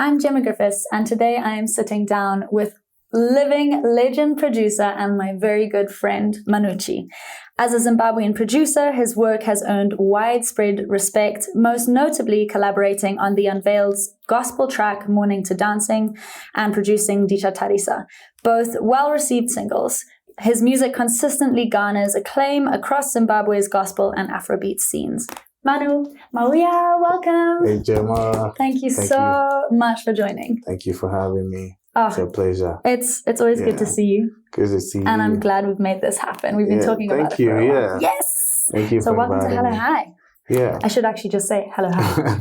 I'm Gemma Griffiths, and today I am sitting down with living legend producer and my very good friend Manuchie. As a Zimbabwean producer, his work has earned widespread respect, most notably collaborating on the Unveiled's gospel track Morning to Dancing and producing Disha Tarisa, both well-received singles. His music consistently garners acclaim across Zimbabwe's gospel and Afrobeat scenes. Manu, Mauya, welcome. Hey, Gemma. Thank you so much for joining. Thank you for having me. Oh, it's a pleasure. It's always good to see you. Good to see you. And I'm glad we've made this happen. We've been talking about it for a while. Yes. Thank you so for welcome to Hello me. Hi. Yeah. I should actually just say hello hi.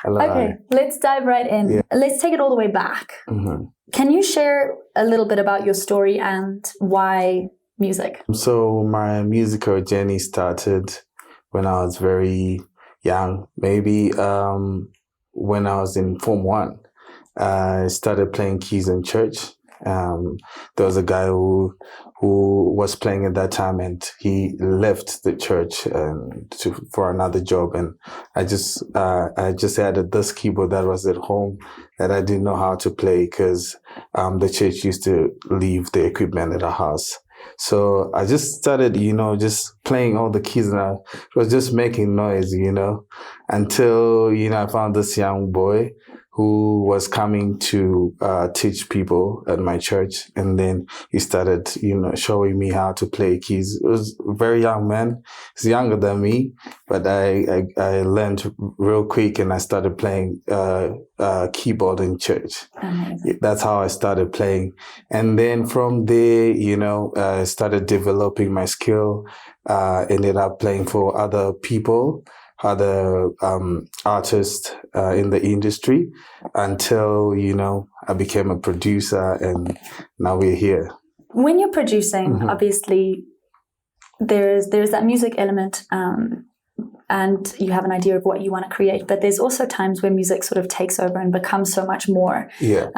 Hello, okay, hi. Let's dive right in. Yeah. Let's take it all the way back. Mm-hmm. Can you share a little bit about your story and why music? So my musical journey started when I was very young, maybe when I was in Form 1. I started playing keys in church. There was a guy who was playing at that time, and he left the church for another job. And I just had this keyboard that was at home that I didn't know how to play because the church used to leave the equipment at the house. So I just started, just playing all the keys, and I was just making noise, until, I found this young boy who was coming to teach people at my church. And then he started, showing me how to play keys. It was a very young man. He's younger than me, but I learned real quick, and I started playing keyboard in church. Amazing. That's how I started playing. And then from there, I started developing my skill, ended up playing for other people, other artists in the industry, until I became a producer, and now we're here. When you're producing, obviously there's that music element, and you have an idea of what you want to create, but there's also times where music sort of takes over and becomes so much more. Yeah.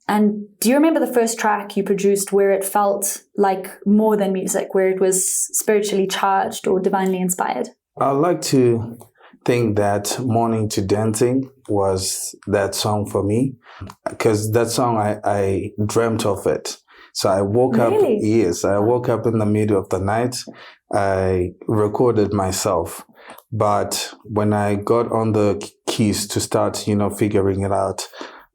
And do you remember the first track you produced where it felt like more than music, where it was spiritually charged or divinely inspired? I'd like to think that Morning to Dancing was that song for me, because that song, I dreamt of it. So I woke up, I woke up in the middle of the night. I recorded myself. But when I got on the keys to start, figuring it out,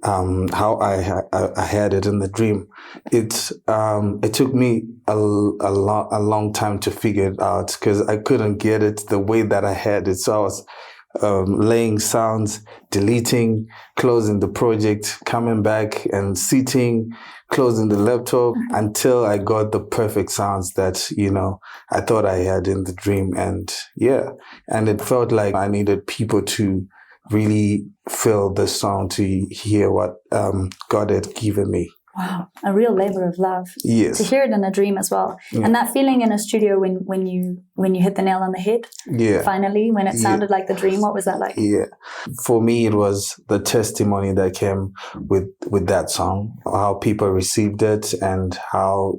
how I had it in the dream, it took me a long time to figure it out, because I couldn't get it the way that I had it. So I was laying sounds, deleting, closing the project, coming back and sitting, closing the laptop until I got the perfect sounds that, I thought I had in the dream. And it felt like I needed people to really feel the song, to hear what God had given me. Wow, a real labor of love. Yes. To hear it in a dream as well. Yeah. And that feeling in a studio when you hit the nail on the head. Yeah. Finally, when it sounded like the dream, what was that like? Yeah. For me, it was the testimony that came with that song, how people received it, and how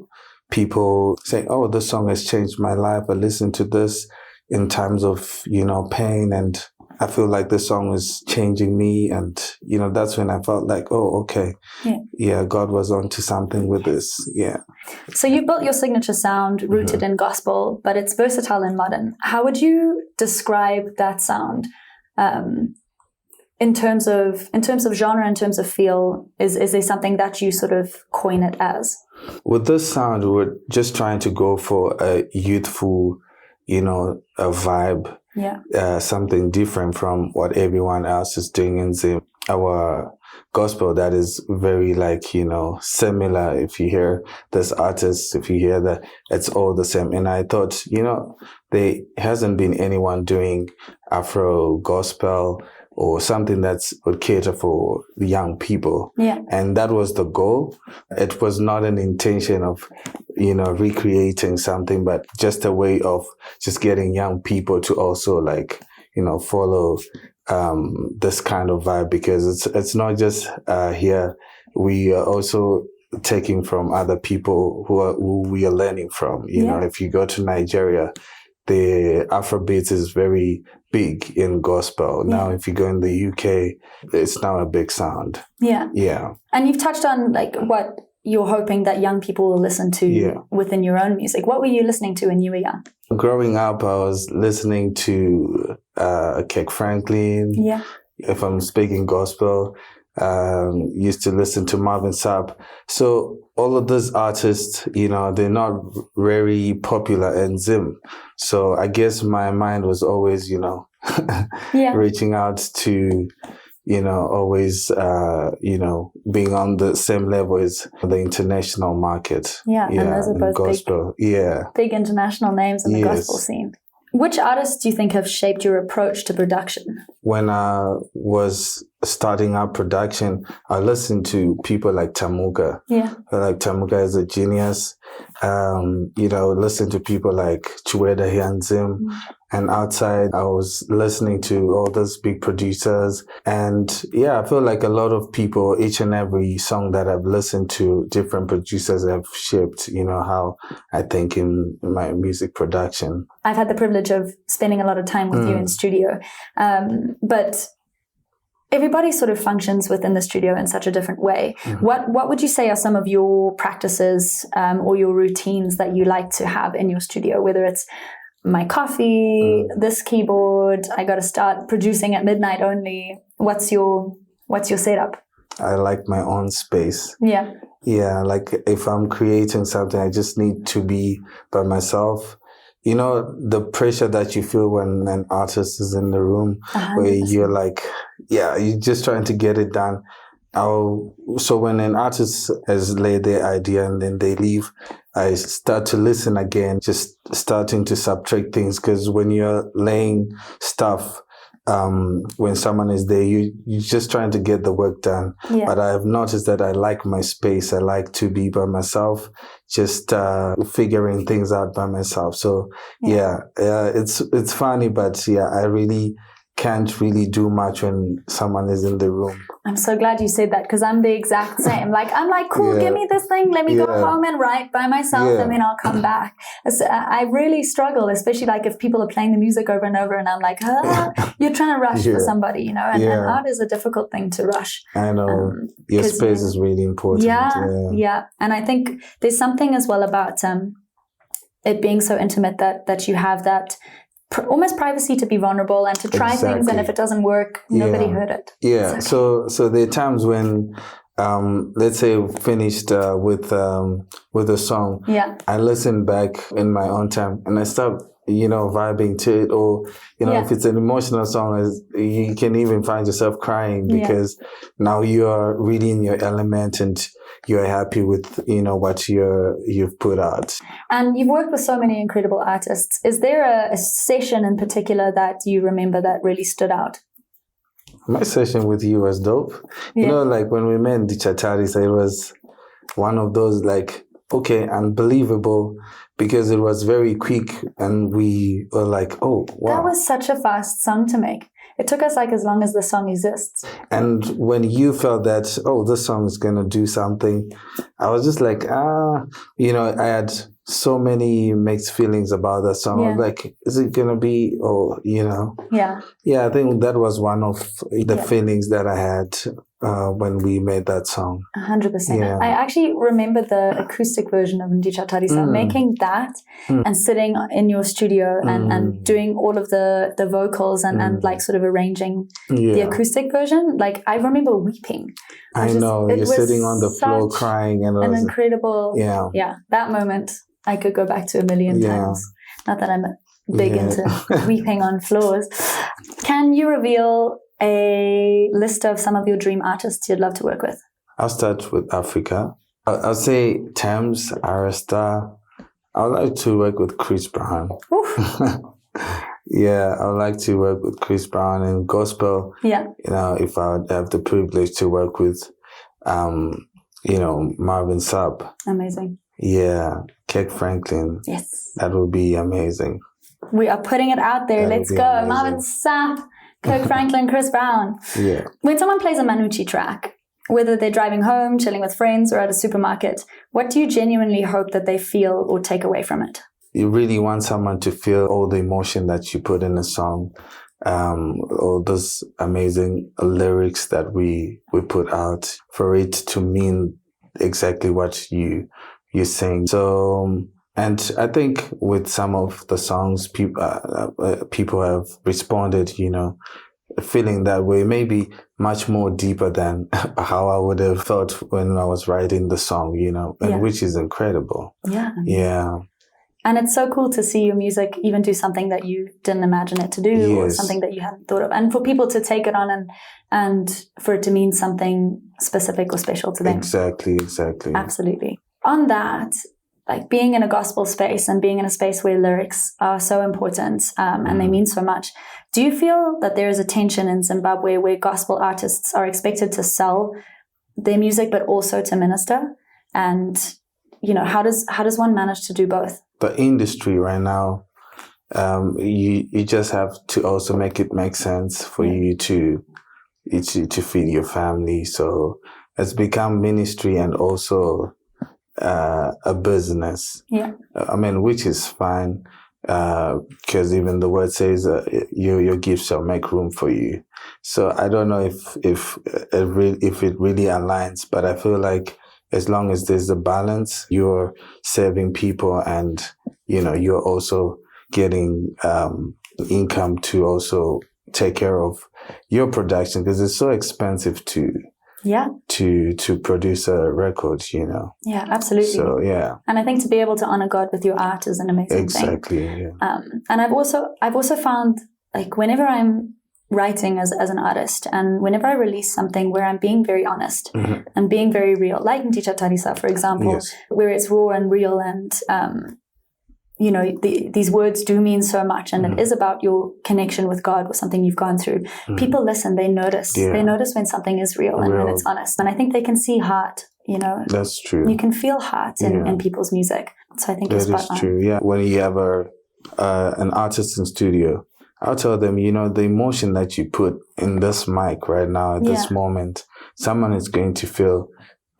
people say, oh, this song has changed my life. I listened to this in times of, pain, and I feel like this song is changing me. And, that's when I felt like, oh, okay. Yeah, God was onto something with this. Yeah. So you built your signature sound rooted in gospel, but it's versatile and modern. How would you describe that sound in terms of genre, in terms of feel? Is there something that you sort of coin it as? With this sound, we're just trying to go for a youthful, a vibe. Yeah. Something different from what everyone else is doing in our gospel that is very similar. If you hear this artist, if you hear that, it's all the same. And I thought, there hasn't been anyone doing Afro gospel or something that would cater for the young people. Yeah. And that was the goal. It was not an intention of, recreating something, but just a way of just getting young people to also follow this kind of vibe, because it's not just here. We are also taking from other people who we are learning from. If you go to Nigeria, the Afrobeats is very big in gospel. Now, if you go in the UK, it's now a big sound. Yeah. Yeah. And you've touched on like what you're hoping that young people will listen to within your own music. What were you listening to when you were young? Growing up, I was listening to Kirk Franklin. Yeah. If I'm speaking gospel, used to listen to Marvin Sapp. So all of those artists, you know, they're not very popular in Zim. So I guess my mind was always, you know, reaching out to, you know, always, you know, being on the same level as the international market. Yeah, and those are both gospel. Big international names in the gospel scene. Which artists do you think have shaped your approach to production? When I was starting out production, I listened to people like Tamuga. Yeah. Like Tamuga is a genius. You know, listen to people like Chiweda Hyanzim. And outside, I was listening to all those big producers. And yeah, I feel like a lot of people, each and every song that I've listened to, different producers have shaped, you know, how I think in my music production. I've had the privilege of spending a lot of time with you in studio. But everybody sort of functions within the studio in such a different way. What would you say are some of your practices or your routines that you like to have in your studio, whether it's my coffee, this keyboard, I got to start producing at midnight only. What's your setup? I like my own space. Yeah. Yeah, like if I'm creating something, I just need to be by myself. You know, the pressure that you feel when an artist is in the room 100%. Where you're like, you're just trying to get it done. So when an artist has laid their idea and then they leave, I start to listen again, just starting to subtract things. Because when you're laying stuff, when someone is there, you're just trying to get the work done. Yeah. But I have noticed that I like my space. I like to be by myself, just figuring things out by myself. So it's funny, but I really can't really do much when someone is in the room. I'm so glad you said that, because I'm the exact same. I'm like, cool, give me this thing, let me go home and write by myself, and then I'll come back. I really struggle, especially like if people are playing the music over and over, and I'm like, you're trying to rush for somebody, you know, and art is a difficult thing to rush. I know. Your space is really important. Yeah. And I think there's something as well about it being so intimate that you have that almost privacy to be vulnerable and to try things, and if it doesn't work, nobody heard it. Yeah. Okay. So there are times when, let's say, finished with a song. Yeah. I listen back in my own time and I start, you know, vibing to it, or you know, if it's an emotional song, you can even find yourself crying because now you are really in your element and you're happy with, you know, what you've put out. And you've worked with so many incredible artists. Is there a session in particular that you remember that really stood out? My session with you was dope. You know, like when we met in Dichatari, it was one of those like, okay, unbelievable, because it was very quick and we were like, oh, wow. That was such a fast song to make. It took us like as long as the song exists. And when you felt that, oh, this song is going to do something, I was just like, you know, I had so many mixed feelings about that song. I was like, is it going to be, oh, you know? Yeah. Yeah, I think that was one of the feelings that I had when we made that song. 100%. Yeah. I actually remember the acoustic version of Ndicha Tarisa, making that and sitting in your studio and doing all of the vocals and like sort of arranging the acoustic version. Like I remember weeping. I know, you're sitting on the floor crying. And an incredible, that moment I could go back to a million times. Not that I'm big into weeping on floors. Can you reveal a list of some of your dream artists you'd love to work with? I'll start with Africa. I'll say Thames, Arista. I'd like to work with Chris Brown. Yeah, I'd like to work with Chris Brown in gospel. Yeah. You know, if I would have the privilege to work with, you know, Marvin Sapp. Amazing. Yeah, Kirk Franklin. Yes. That would be amazing. We are putting it out there. Let's go. Amazing. Marvin Sapp, Kirk Franklin, Chris Brown. Yeah. When someone plays a Manuchie track, whether they're driving home, chilling with friends, or at a supermarket, what do you genuinely hope that they feel or take away from it? you really want someone to feel all the emotion that you put in a song, all those amazing lyrics that we put out, for it to mean exactly what you sing. So, and I think with some of the songs, people have responded, feeling that way, maybe much more deeper than how I would have thought when I was writing the song, and which is incredible. Yeah. Yeah. And it's so cool to see your music even do something that you didn't imagine it to do, or something that you hadn't thought of. And for people to take it on and for it to mean something specific or special to them. Exactly. Absolutely. On that, like being in a gospel space and being in a space where lyrics are so important and they mean so much, do you feel that there is a tension in Zimbabwe where gospel artists are expected to sell their music but also to minister? And, how does one manage to do both? The industry right now, you just have to also make it make sense for you to feed your family. So it's become ministry and also a business. Yeah. Which is fine, because even the word says your gifts shall make room for you. So I don't know if it really aligns, but I feel like as long as there's a balance, you're serving people and you're also getting income to also take care of your production, because it's so expensive to produce a record, Yeah, absolutely. So, yeah. And I think to be able to honor God with your art is an amazing thing. Exactly, yeah. And I've also found, like, whenever I'm writing as an artist and whenever I release something where I'm being very honest and being very real, like Ndicha Tarisa, for example, where it's raw and real and, these words do mean so much, and it is about your connection with God or something you've gone through. People listen, they notice. Yeah. They notice when something is real and when it's honest. And I think they can see heart, That's true. You can feel heart in people's music. So I think it's spot on. That is true, yeah. When you have an artist in studio, I'll tell them, the emotion that you put in this mic right now at this moment, someone is going to feel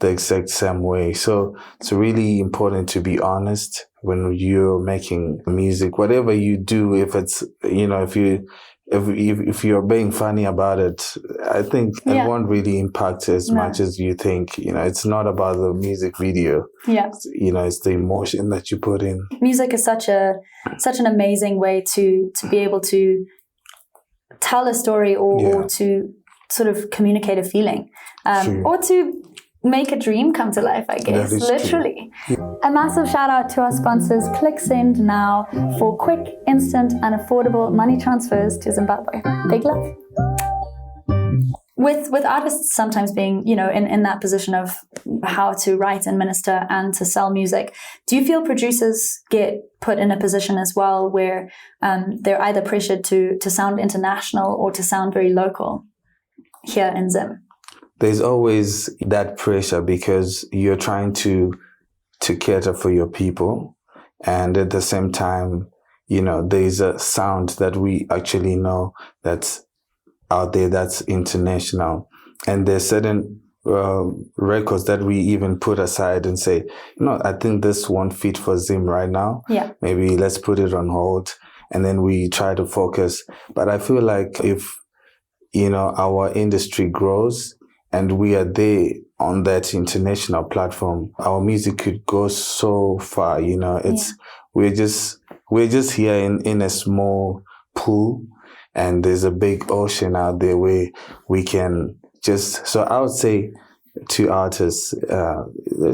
the exact same way. So it's really important to be honest when you're making music. Whatever you do, if it's, if you're being funny about it, I think it won't really impact as much as you think. It's not about the music video. Yeah. It's the emotion that you put in. Music is such an amazing way to be able to tell a story or to sort of communicate a feeling, or to make a dream come to life, I guess, literally. A massive shout out to our sponsors, Click Send Now, for quick, instant and affordable money transfers to Zimbabwe. Big love. With artists sometimes being, in that position of how to write and minister and to sell music, do you feel producers get put in a position as well where they're either pressured to sound international or to sound very local here in Zim? There's always that pressure because you're trying to cater for your people. And at the same time, there's a sound that we actually know that's out there, that's international. And there's certain records that we even put aside and say, I think this won't fit for Zim right now. Yeah. Maybe let's put it on hold. And then we try to focus. But I feel like if, our industry grows, and we are there on that international platform, our music could go so far. We're just here in a small pool, and there's a big ocean out there where we can so I would say to artists,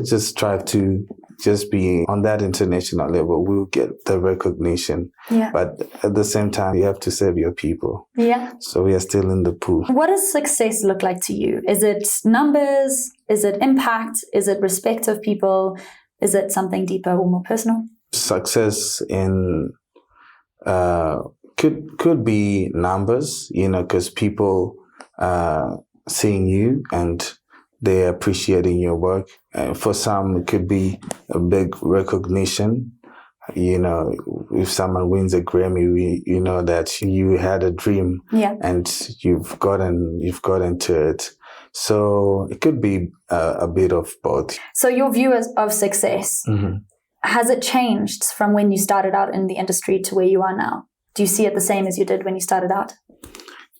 just strive to just be on that international level. We'll get the recognition. Yeah. But at the same time, you have to serve your people. Yeah. So we are still in the pool. What does success look like to you? Is it numbers? Is it impact? Is it respect of people? Is it something deeper or more personal? Success in could be numbers, because people seeing you and they're appreciating your work. For some, it could be a big recognition. If someone wins a Grammy, you know that you had a dream, and you've gotten to it. So it could be a bit of both. So your view of success has it changed from when you started out in the industry to where you are now? Do you see it the same as you did when you started out?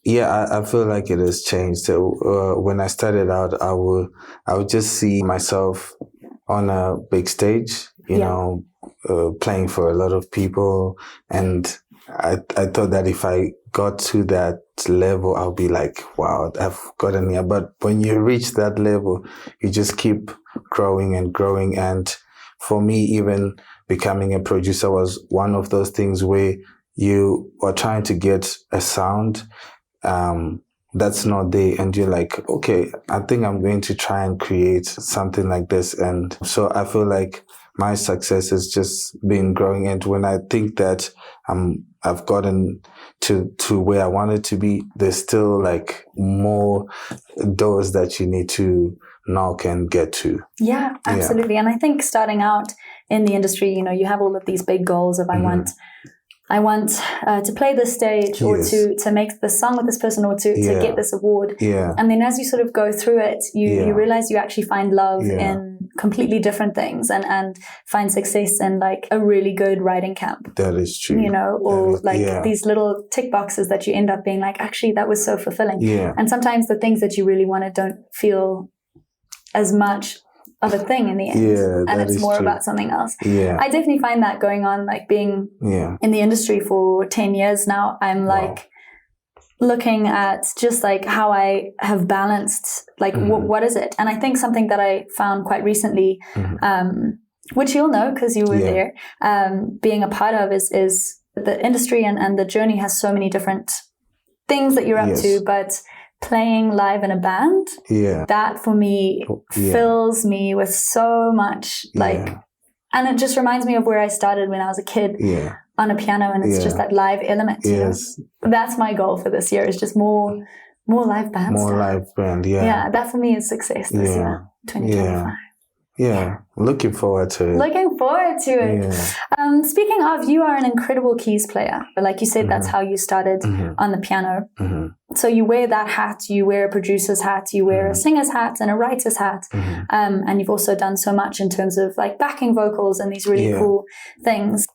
Yeah, I feel like it has changed. When I started out, I would just see myself on a big stage, you know, playing for a lot of people. And I thought that if I got to that level, I'll be like, wow, I've gotten here. But when you reach that level, you just keep growing and growing. And for me, even becoming a producer was one of those things where you are trying to get a sound that's not there, and you're like, okay, I think I'm going to try and create something like this. And so I feel like my success has just been growing, and when I think that I've gotten to where I wanted to be, there's still like more doors that you need to knock and get to. Yeah, absolutely. And I think starting out in the industry, you know, you have all of these big goals of I want to play this stage, or to make this song with this person, or to get this award. Yeah. And then as you sort of go through it, you realize you actually find love in completely different things, and find success in like a really good writing camp. That is true. You know, or these little tick boxes that you end up being like, actually, that was so fulfilling. Yeah. And sometimes the things that you really wanted don't feel as much of a thing in the end, and it's more about something else. I definitely find that going on, like being in the industry for 10 years now. I'm like looking at just like how I have balanced, like what is it? And I think something that I found quite recently, which you'll know because you were there, being a part of is the industry and the journey has so many different things that you're up to, but playing live in a band, that for me fills me with so much, like, and it just reminds me of where I started when I was a kid on a piano, and it's just that live element. Yes, that's my goal for this year, is just more live band stuff. Live band, yeah, that for me is success this year, 2025. Yeah, looking forward to it. Speaking of, you are an incredible keys player. Like you said, that's how you started on the piano. So you wear that hat, you wear a producer's hat, you wear a singer's hat and a writer's hat. And you've also done so much in terms of like backing vocals and these really cool things.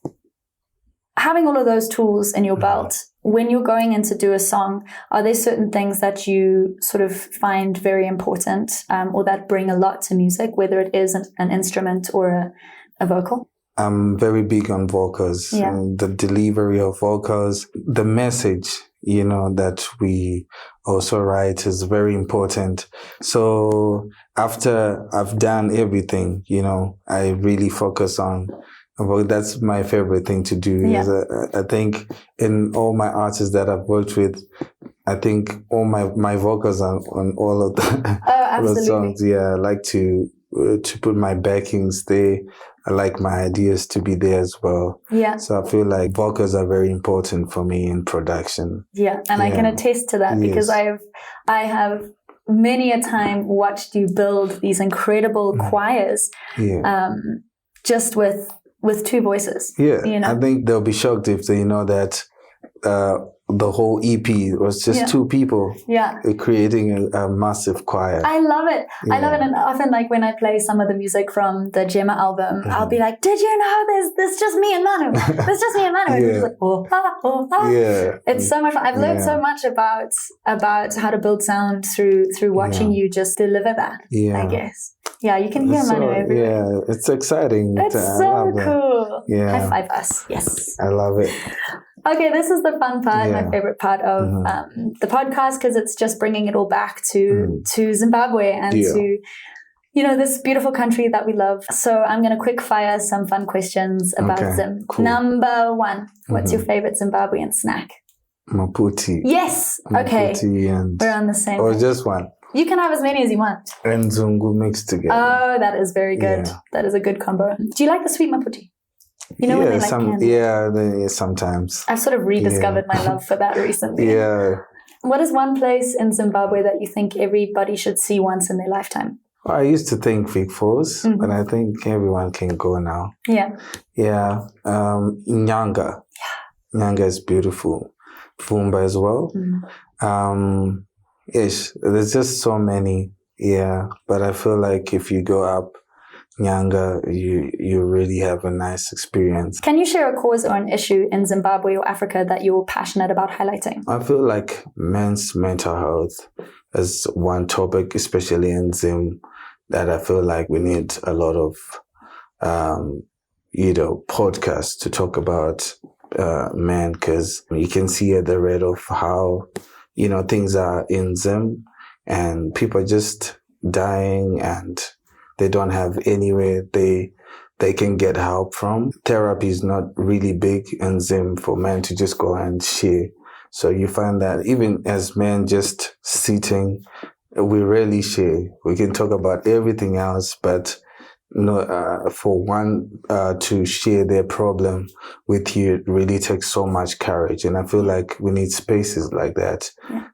Having all of those tools in your belt, when you're going in to do a song, are there certain things that you sort of find very important, or that bring a lot to music, whether it is an instrument or a vocal? I'm very big on vocals, and the delivery of vocals, the message, you know, that we also write is very important. So after I've done everything, you know, I really focus on. Well, that's my favorite thing to do. I think in all my artists that I've worked with, I think all my vocals are on all of the songs. Yeah, I like to put my backings there. I like my ideas to be there as well. Yeah. So I feel like vocals are very important for me in production. Yeah, and I can attest to that because I have many a time watched you build these incredible choirs, just with two voices. Yeah, you know? I think they'll be shocked if they know that the whole EP was just two people creating a massive choir. I love it. I love it. And often, like, when I play some of the music from the Gemma album, I'll be like, did you know there's just me and Manu? There's just me and Manu. And it's like, it's so much fun. I've learned so much about how to build sound through watching you just deliver that, I guess. Yeah, you can hear Manu everywhere. Yeah, it's exciting. It's so cool. Yeah. High five us. Yes. I love it. Okay, this is the fun part, my favorite part of the podcast, because it's just bringing it all back to Zimbabwe and to, you know, this beautiful country that we love. So I'm going to quick fire some fun questions about Zim. Cool. Number one, what's your favorite Zimbabwean snack? Maputi. Yes. Okay. Maputi and we're on the same. Or just one. You can have as many as you want. And Zungu mixed together. Oh, that is very good. Yeah. That is a good combo. Do you like the sweet Maputi? You know when they like candy? Sometimes. I've sort of rediscovered my love for that recently. What is one place in Zimbabwe that you think everybody should see once in their lifetime? Well, I used to think Vic Falls, but I think everyone can go now. Yeah. Nyanga. Yeah. Nyanga is beautiful. Vumba as well. Yes, there's just so many. Yeah, but I feel like if you go up younger, you really have a nice experience. Can you share a cause or an issue in Zimbabwe or Africa that you're passionate about highlighting? I feel like men's mental health is one topic, especially in Zim, that I feel like we need a lot of, podcasts to talk about men, because you can see at the rate of how, things are in Zim, and people are just dying and they don't have anywhere they can get help from. Therapy is not really big in Zim for men to just go and share. So you find that even as men just sitting, we rarely share. We can talk about everything else, but for one to share their problem with you, it really takes so much courage. And I feel like we need spaces like that,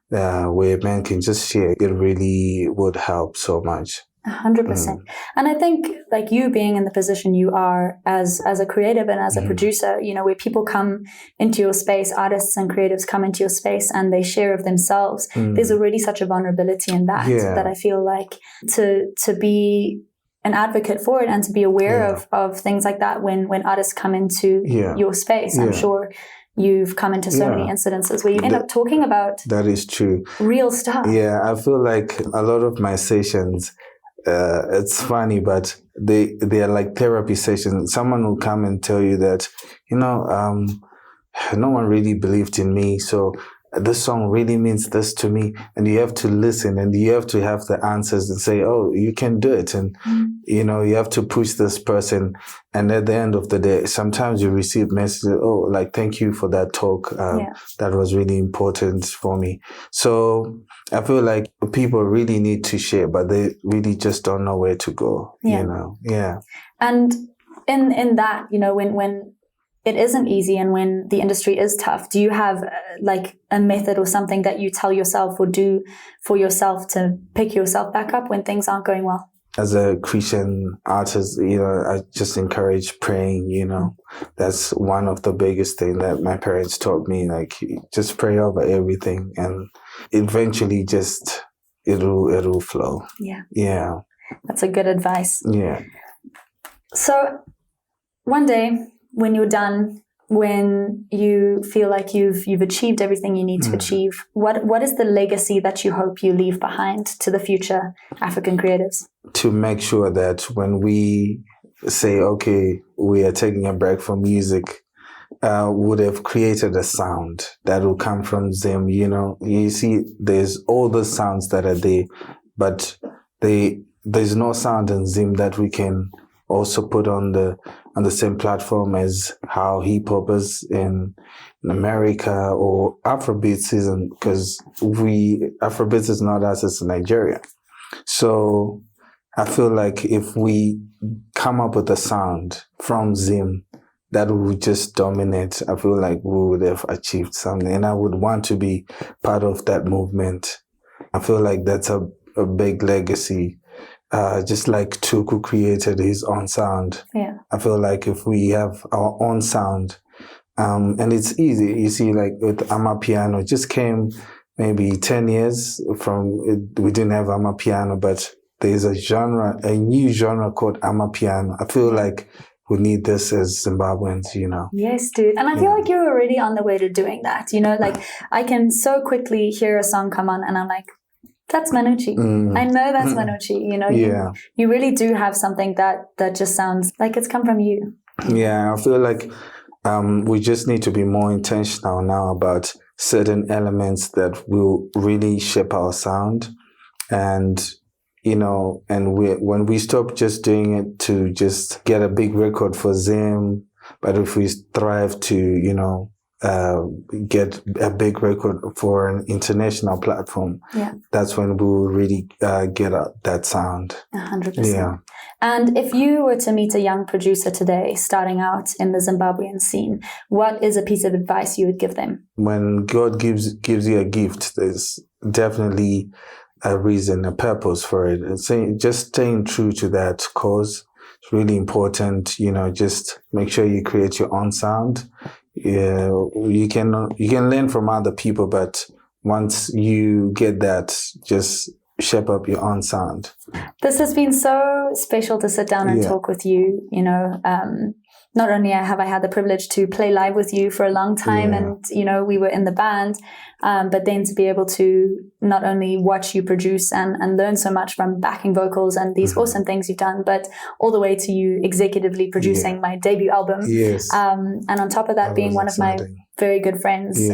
where men can just share. It really would help so much. 100%. And I think like you being in the position you are as a creative and as a producer, where people come into your space, artists and creatives come into your space and they share of themselves. There's already such a vulnerability in that, that I feel like to be an advocate for it and to be aware of things like that when artists come into your space. I'm sure you've come into so many incidences where you end up talking about that is true real stuff. Yeah, I feel like a lot of my sessions, it's funny, but they are like therapy sessions. Someone will come and tell you that, no one really believed in me, so this song really means this to me, and you have to listen and you have to have the answers and say, oh, you can do it, and you have to push this person. And at the end of the day, sometimes you receive messages, oh, like, thank you for that talk, that was really important for me. So I feel like people really need to share, but they really just don't know where to go. And in that, when it isn't easy and when the industry is tough, do you have like a method or something that you tell yourself or do for yourself to pick yourself back up when things aren't going well? As a Christian artist, I just encourage praying, That's one of the biggest things that my parents taught me, like, just pray over everything and eventually just it'll flow. Yeah. That's a good advice. Yeah. So one day, when you're done, when you feel like you've achieved everything you need to achieve, what is the legacy that you hope you leave behind to the future African creatives? To make sure that when we say, okay, we are taking a break from music, would have created a sound that will come from Zim. You see, there's all the sounds that are there, but there's no sound in Zim that we can also put on the same platform as how hip hop is in America or Afrobeats isn't, because Afrobeats is not us, it's Nigeria. So I feel like if we come up with a sound from Zim that would just dominate, I feel like we would have achieved something, and I would want to be part of that movement. I feel like that's a big legacy. Just like Tuku created his own sound. I feel like if we have our own sound, and it's easy. You see, like with Amapiano, it just came maybe 10 years from it. We didn't have Amapiano, but there's a new genre called Amapiano. I feel like we need this as Zimbabweans, Yes, dude. And I feel like you're already on the way to doing that. Like I can so quickly hear a song come on and I'm like, that's Manuchie. I know that's Manuchie. You really do have something that just sounds like it's come from you. Yeah, I feel like we just need to be more intentional now about certain elements that will really shape our sound. And, when we stop just doing it to just get a big record for Zim, but if we strive to, get a big record for an international platform, that's when we'll really get that sound. 100%. Yeah. And if you were to meet a young producer today starting out in the Zimbabwean scene, what is a piece of advice you would give them? When God gives you a gift, there's definitely a reason, a purpose for it. And just staying true to that cause is really important. Just make sure you create your own sound. Yeah, you can learn from other people, but once you get that, just shape up your own sound. This has been so special to sit down and talk with you. You know, not only have I had the privilege to play live with you for a long time, and you know, we were in the band, but then to be able to not only watch you produce and learn so much from backing vocals and these awesome things you've done, but all the way to you executively producing my debut album. Yes. And on top of that, being one of my very good friends.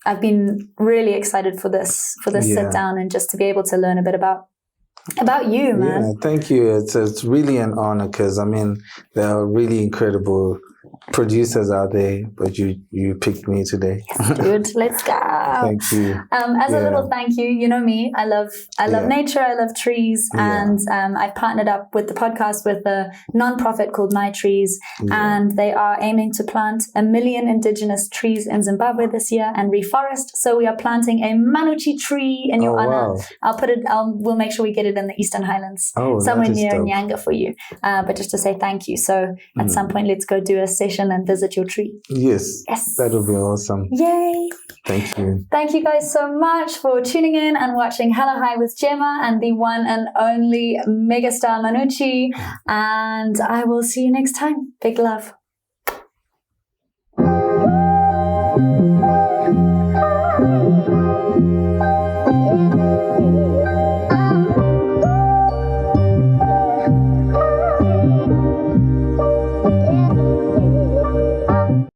I've been really excited for this sit down, and just to be able to learn a bit about you, man. Yeah, thank you. It's really an honor, because I mean, there are really incredible producers out there, but you picked me today. Yes, dude, let's go. Thank you. As a little thank you, you know me, I love nature, I love trees, and I've partnered up with the podcast with a non-profit called My Trees, and they are aiming to plant 1 million indigenous trees in Zimbabwe this year and reforest. So we are planting a Manuchie tree in your honor. Wow. We'll make sure we get it in the Eastern Highlands, somewhere near Nyanga for you. But just to say thank you. So at some point, let's go do a session and visit your tree. Yes. That would be awesome. Yay. Thank you. Thank you guys so much for tuning in and watching Hello Hi with Gemma and the one and only megastar Manuchie. And I will see you next time. Big love.